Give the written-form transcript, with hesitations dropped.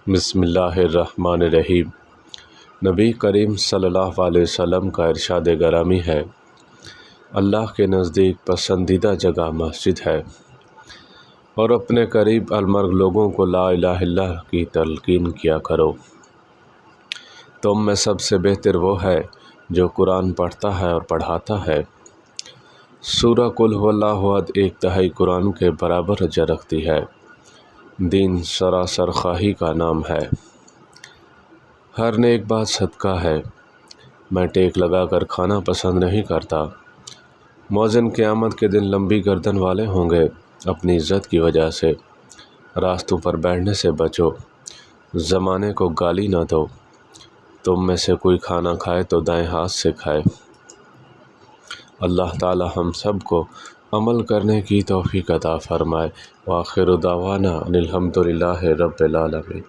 بسم اللہ الرحمن الرحیم۔ نبی کریم صلی اللہ علیہ وسلم کا ارشاد گرامی ہے، اللہ کے نزدیک پسندیدہ جگہ مسجد ہے، اور اپنے قریب المرء لوگوں کو لا الہ الا اللہ کی تلقین کیا کرو۔ تم میں سب سے بہتر وہ ہے جو قرآن پڑھتا ہے اور پڑھاتا ہے۔ سورہ قل هو اللہ احد 1/3 قرآن کے برابر اجر رکھتی ہے۔ دین سراسر خواہی کا نام ہے۔ ہر نیک بات صدقہ ہے۔ میں ٹیک لگا کر کھانا پسند نہیں کرتا۔ موذن قیامت کے دن لمبی گردن والے ہوں گے۔ اپنی عزت کی وجہ سے راستوں پر بیٹھنے سے بچو۔ زمانے کو گالی نہ دو۔ تم میں سے کوئی کھانا کھائے تو دائیں ہاتھ سے کھائے۔ اللہ تعالی ہم سب کو عمل کرنے کی توفیق عطا فرمائے۔ وآخر دعوانا ان الحمد للہ رب العالمین۔